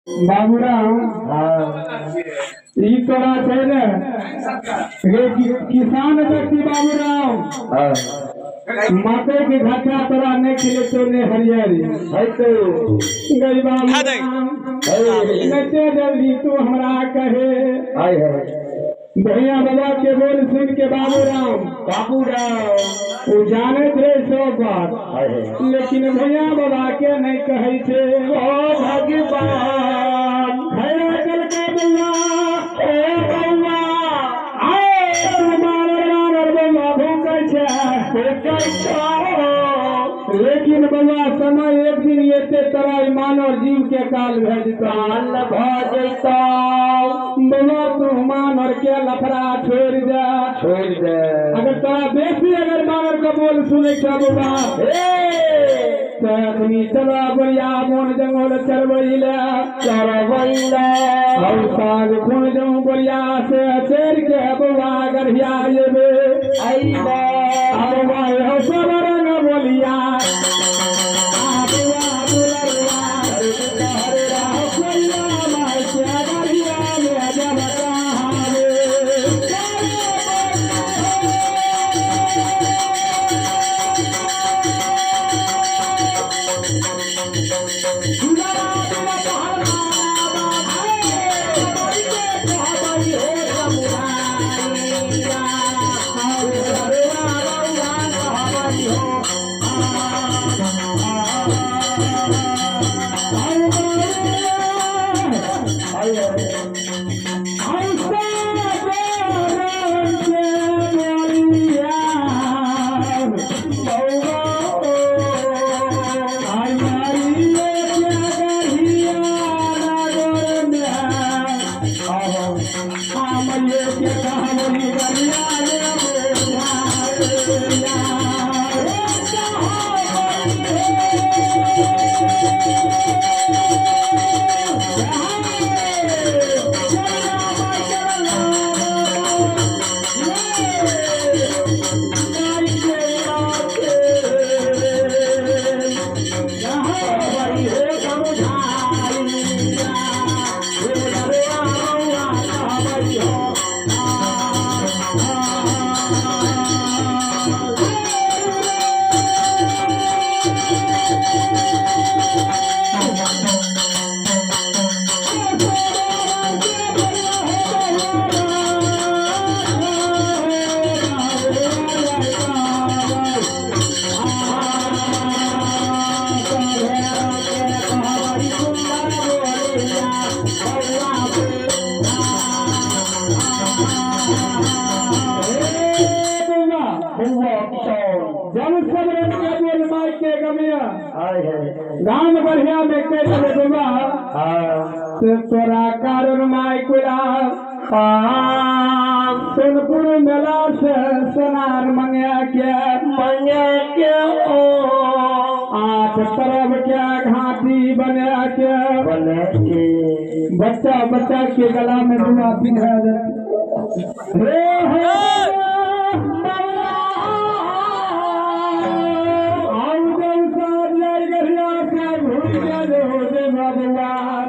बाबूराव ई तोरा छै ने रे किसान व्यक्ति बाबूराव मकई के घाटा तोरा नहीं खिले तो ने हरियरी है तो गई बाबूराव इतने जल्दी तू हमरा कहे आय है भैया बाबा के बोल सुन के बाबूराव वो जाने थे सो बात लेकिन भैया बाबा के नहीं कहे थे ओ भगवान भैया चल के बउआ ए बउआ आए मार बउआ भूखे छे लेकिन बउआ समय एक दिन एते तरह मानव जीव के काल भेजता बउआ तू मानव के लफड़ा छोड़ दे अगर तोरा बेसी अगर मानव का बोल सुने का बउआ तखनी चला बढ़िया मोन जंगल चरबैला और साग खुन जाऊं बढ़िया से चेर के बउआ गढ़िया जेबे आइबा अब भाई हसबर न बोलिया गांव बढ़िया में कैसे तोरा कारण माई कुला सोनपुर मेला से सोनार मंगा के आठ तरफ क्या घाटी बना के बच्चा के गला में दुआ पिन्हा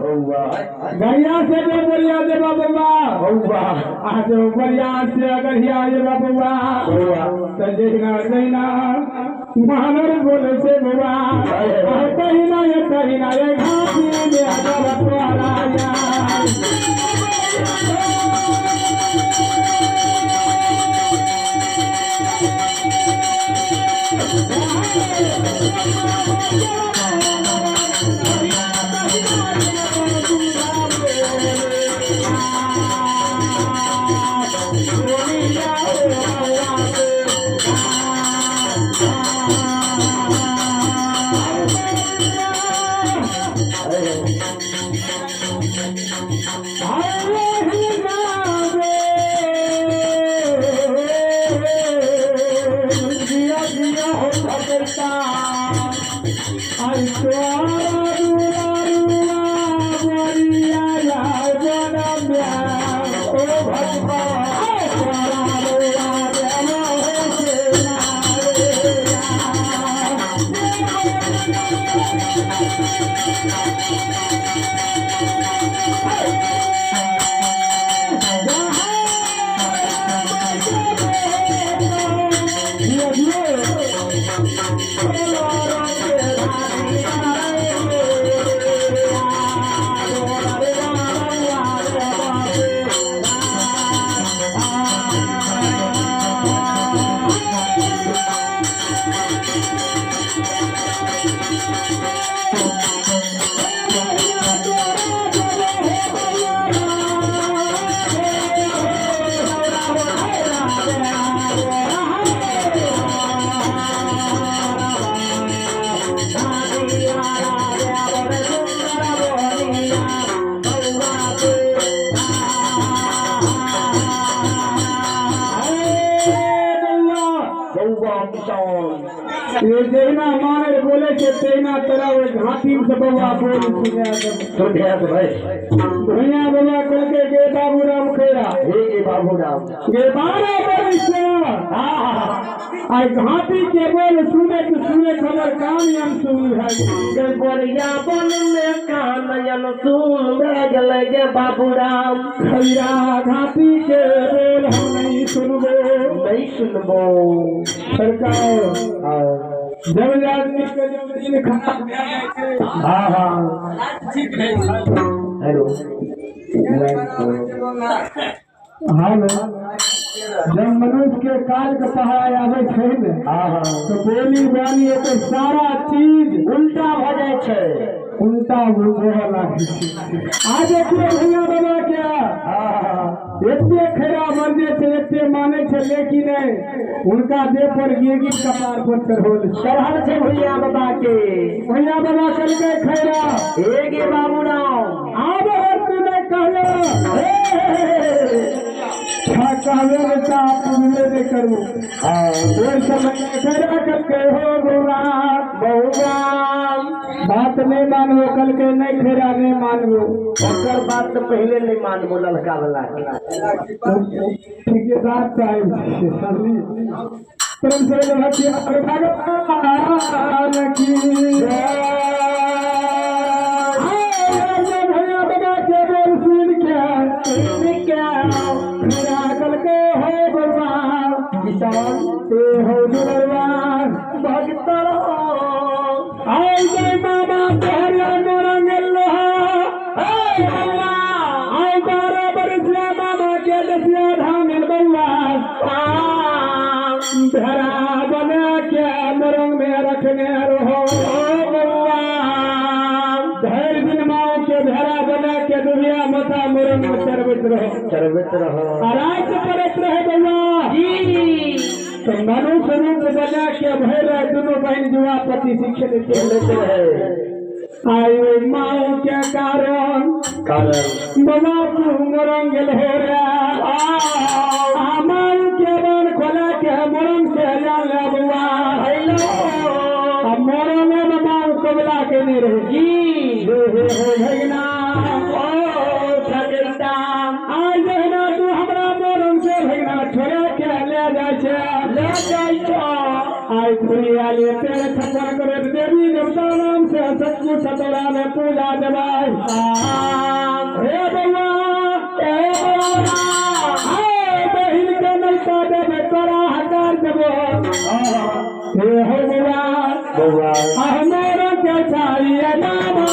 गैया से बोलिया दे बाबा आज बढ़िया से गढ़िया ये बाबा तो देखना महानर बोले से बाबा कहीं ना ये घाटी में ये जैना माने बोले के तैना तरह वो घाटी से बउआ बोल सुनिया भाई भैया बाबा कल के बाबूराम खेरा हे बाबूराम ये 12 वर्ष आई घाटी के बोल सुने खबर कान हम सुन है गोरिया बन में कान यन सुन गल गे बाबूराम खैरा घाटी के बोल हम नहीं सुनबो सरकार जब आदमी के दिन खा हेलो हेलो जब मनुष्य के काल के पहाड़ आवे छे ने तो बोली बानी एक सारा चीज उल्टा भ जाए छे उल्टा होने लागे आज देखिए भैया बाबा क्या एते खैरा मरने से एते माने छे लेकिन उनका देह पर गिरगिट कपार पर चढ़ल छे भैया बाबा के भैया बाबा कल के खैरा हे गे बाबूराम आब तू नहीं कहलो कहवे बेटा पूरे नहीं करू वो समय खैरा करके हो गोरा बहुआ बात नहीं मानबो कल के नहीं खैरा नहीं मानबो ओकर बात तो पहले नहीं मानबो लड़का वाला ठेकेदार चाहिए सभी परम से भक्ति भगवान की भैया बाबा के बोल सुन क्या कल के हो भगवान किसान ते हो दुर्वान भगतर आई जय बाबा तेरे मोरंगल लोहा आई 12 वर्ष बाबा के दसिया धामिल बउआ धरा बना के मोरंग में रखने रहो बउआ धैर दिन माओ के धरा बना के दुनिया मथा मोरंग में चरबत रहो आराम से करत रहे बउआ तो मनुष्य रूप बना के भैर दोनों बहन जुआ पति शिक्षण लेते रहे आई माओ के कारण बाबा तू मोरंगल हो रहा माओ के बन खोला के मोरंग से जान बुआ अब मोरंग में बाबा कबला के नहीं रहेगी हो भगना आज जहना तू हमरा मोरंग से भगना छोड़ा के ले जाए आई दुनिया ले तेरे छप्पर करे देवी देवता नाम से सचमुच सतोरा में पूजा देवाई हे बउआ बहिन के नलता देवे तोरा हकार देवो हे हो बउआ हमारा के चाहिए नामा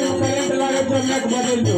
को बदल दो